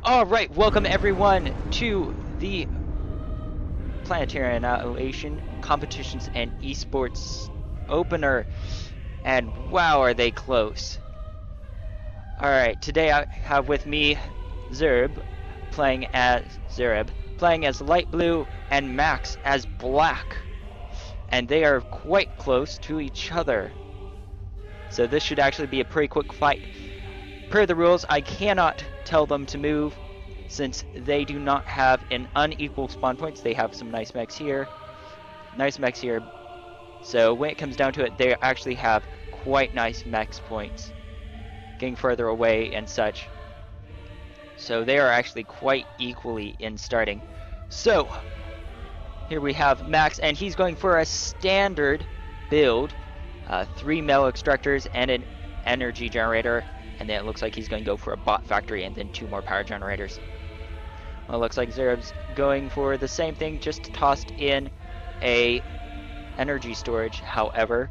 Alright, welcome everyone to the Planetary Annihilation Competitions and Esports opener. And wow, are they close. Alright, today I have with me Xuereb playing as light blue and Max as black. And they are quite close to each other. So this should actually be a pretty quick fight. Per the rules, I cannot tell them to move since they do not have an unequal spawn points. They have some nice mechs here. So when it comes down to it, they actually have quite nice mechs points. Getting further away and such. So they are actually quite equally in starting. So here we have Max, and he's going for a standard build. 3 metal extractors and an energy generator. And then it looks like he's going to go for a bot factory and then 2 more power generators. Well, it looks like Xuereb's going for the same thing, just tossed in a energy storage, however.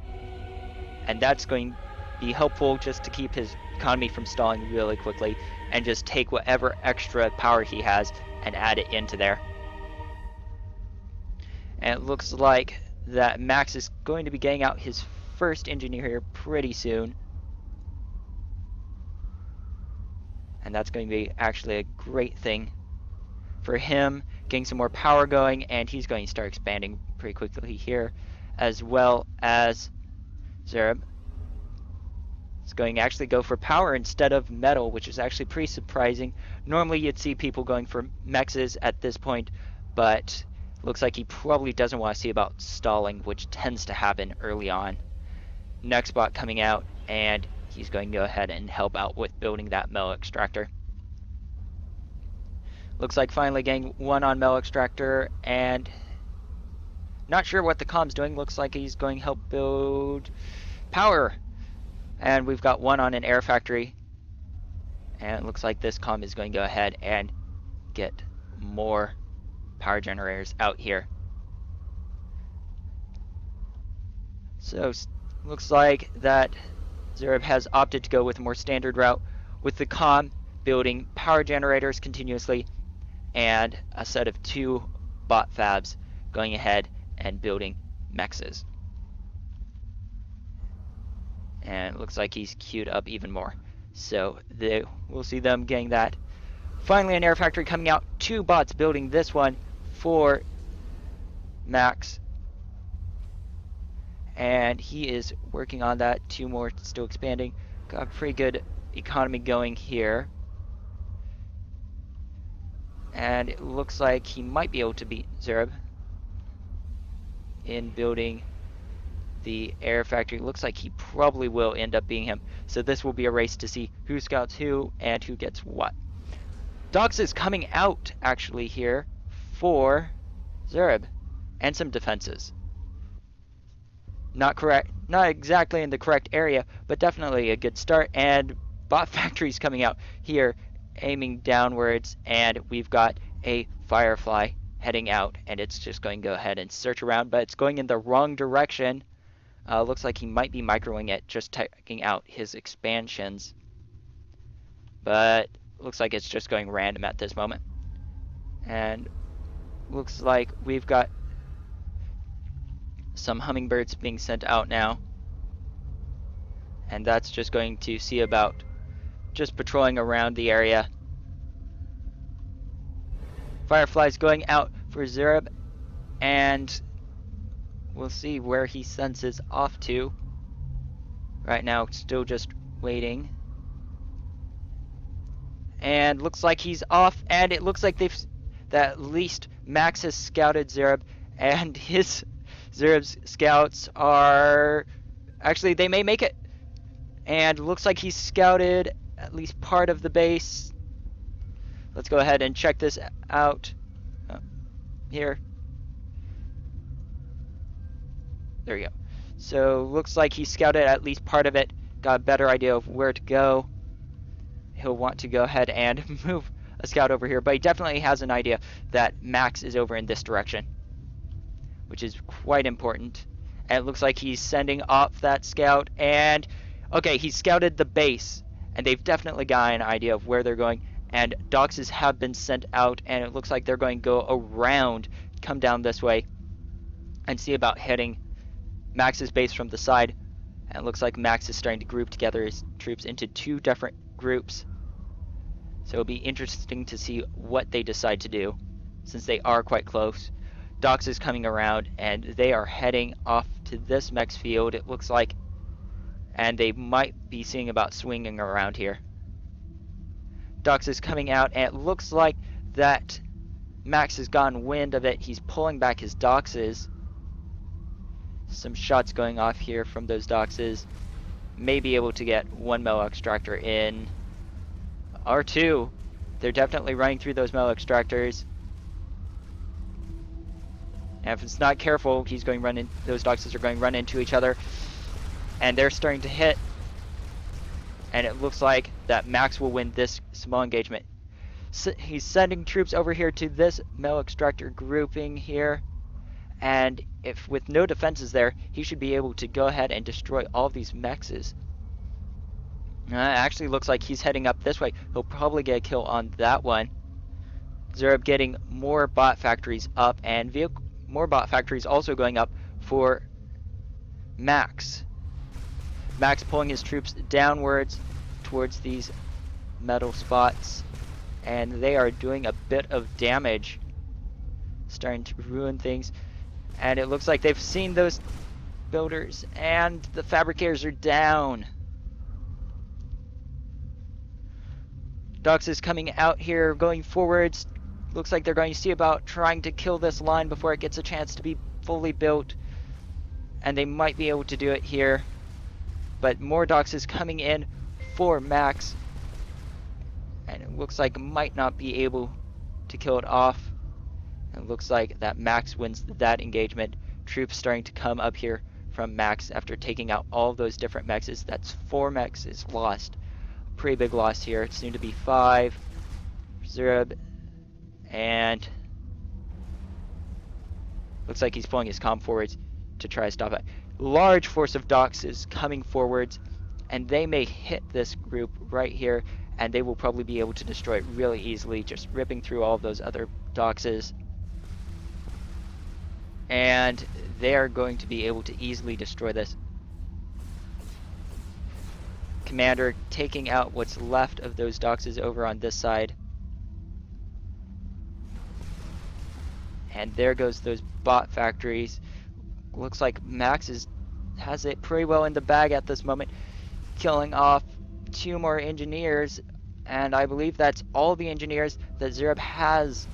And that's going to be helpful just to keep his economy from stalling really quickly and just take whatever extra power he has and add it into there. And it looks like that Max is going to be getting out his first engineer here pretty soon. And that's going to be actually a great thing for him, getting some more power going, and he's going to start expanding pretty quickly here, as well as Xuereb. It's going to actually go for power instead of metal, which is actually pretty surprising. Normally you'd see people going for mexes at this point, but looks like he probably doesn't want to see about stalling, which tends to happen early on. Next bot coming out, and he's going to go ahead and help out with building that metal extractor. Looks like finally getting 1 on metal extractor, and not sure what the comm's doing. Looks like he's going to help build power. And we've got 1 on an air factory. And it looks like this comm is going to go ahead and get more power generators out here. So looks like that Xuereb has opted to go with a more standard route, with the comm building power generators continuously and a set of 2 bot fabs going ahead and building mexes. And it looks like he's queued up even more. So we'll see them getting that. Finally, an air factory coming out. 2 bots building this one for Max. And he is working on that. 2 more still expanding. Got a pretty good economy going here. And it looks like he might be able to beat Xuereb in building the air factory. Looks like he probably will end up beating him. So this will be a race to see who scouts who and who gets what. Dogs is coming out actually here for Xuereb and some defenses. Not exactly in the correct area, but definitely a good start. And bot factory's coming out here, aiming downwards, and we've got a firefly heading out, and it's just going to go ahead and search around, but it's going in the wrong direction. Looks like he might be microing it, just taking out his expansions, but looks like it's just going random at this moment. And looks like we've got some hummingbirds being sent out now, and that's just going to see about just patrolling around the area. Firefly's going out for Xuereb, and we'll see where he sends his off to. Right now, still just waiting. And looks like he's off, and it looks like that at least Max has scouted Xuereb, and Xuereb's scouts are actually, they may make it. And looks like he's scouted at least part of the base. Let's go ahead and check this out. Here. There we go. So looks like he scouted at least part of it. Got a better idea of where to go. He'll want to go ahead and move a scout over here, but he definitely has an idea that Max is over in this direction, which is quite important. And it looks like he's sending off that scout, and okay, he scouted the base, and they've definitely got an idea of where they're going, And doxes have been sent out, and it looks like they're going to go around, come down this way, and see about hitting Max's base from the side. And it looks like Max is starting to group together his troops into 2 different groups. So it'll be interesting to see what they decide to do, since they are quite close. Dox is coming around, and they are heading off to this mech's field, it looks like. And they might be seeing about swinging around here. Dox is coming out, and it looks like that Max has gotten wind of it. He's pulling back his doxes. Some shots going off here from those doxes. May be able to get 1 metal extractor in. Or 2. They're definitely running through those metal extractors. And if it's not careful, he's going to run in. Those doxes are going to run into each other. And they're starting to hit. And it looks like that Max will win this small engagement. So he's sending troops over here to this metal extractor grouping here. And if with no defenses there, he should be able to go ahead and destroy all of these mexes. Actually looks like he's heading up this way. He'll probably get a kill on that one. Xuereb getting more bot factories up, and more bot factories also going up for Max. Max pulling his troops downwards towards these metal spots, and they are doing a bit of damage, starting to ruin things. And it looks like they've seen those builders, and the fabricators are down. Dox is coming out here, going forwards. Looks like they're going to see about trying to kill this line before it gets a chance to be fully built. And they might be able to do it here. But more Dox is coming in for Max. And it looks like might not be able to kill it off. It looks like that Max wins that engagement. Troops starting to come up here from Max after taking out all those different mexes. That's 4 mexes lost. Pretty big loss here. It's soon to be 5. Xuereb. And looks like he's pulling his comm forwards to try to stop it. Large force of doxes coming forwards, and they may hit this group right here, and they will probably be able to destroy it really easily, just ripping through all of those other doxes. And they are going to be able to easily destroy this. Commander taking out what's left of those doxes over on this side. And there goes those bot factories. Looks like Max has it pretty well in the bag at this moment, killing off 2 more engineers, and I believe that's all the engineers that Xuereb has.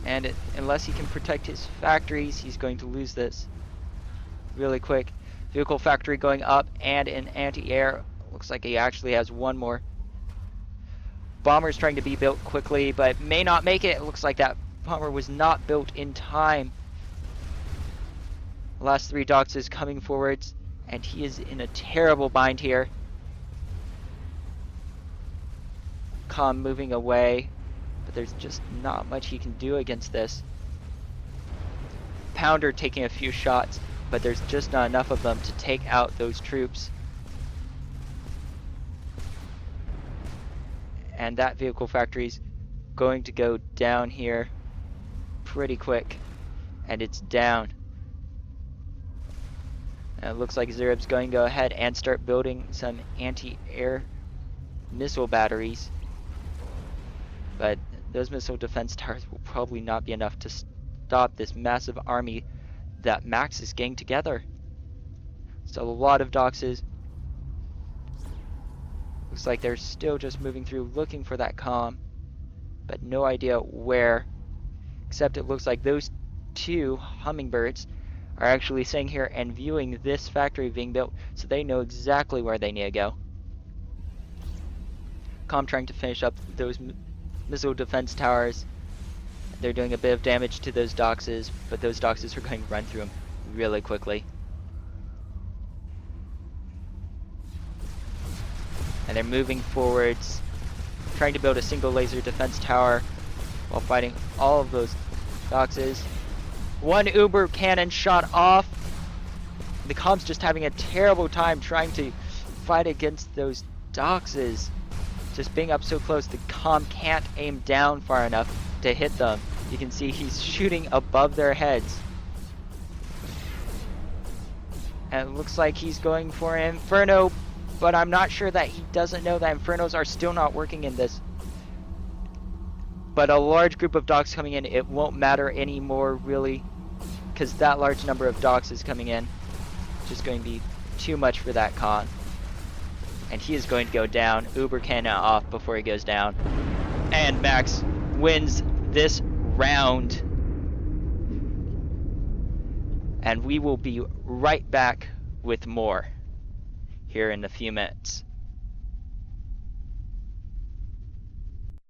And unless he can protect his factories, he's going to lose this really quick. Vehicle factory going up, and an anti-air. Looks like he actually has 1 more. Bomber's trying to be built quickly, but may not make it. It looks like that bomber was not built in time. Last 3 doxes coming forwards, and he is in a terrible bind here. Comm moving away, but there's just not much he can do against this. Pounder taking a few shots, but there's just not enough of them to take out those troops. And that vehicle factory's going to go down here pretty quick. And it's down. And it looks like Xuereb's going to go ahead and start building some anti-air missile batteries. But those missile defense towers will probably not be enough to stop this massive army that Max is getting together. So a lot of doxes. Looks like they're still just moving through looking for that comm, but no idea where. Except it looks like those 2 hummingbirds are actually sitting here and viewing this factory being built, so they know exactly where they need to go. Comm trying to finish up those missile defense towers. They're doing a bit of damage to those doxes, but those doxes are going to run through them really quickly. And they're moving forwards, trying to build a single laser defense tower while fighting all of those doxes. 1 Uber cannon shot off. The comm's just having a terrible time trying to fight against those doxes. Just being up so close, the comm can't aim down far enough to hit them. You can see he's shooting above their heads. And it looks like he's going for Inferno, but I'm not sure that he doesn't know that Infernos are still not working in this. But a large group of dogs coming in, it won't matter anymore, really, because that large number of dogs is coming in. Just going to be too much for that con. And he is going to go down. Uber cannon off before he goes down. And Max wins this round. And we will be right back with more here in a few minutes.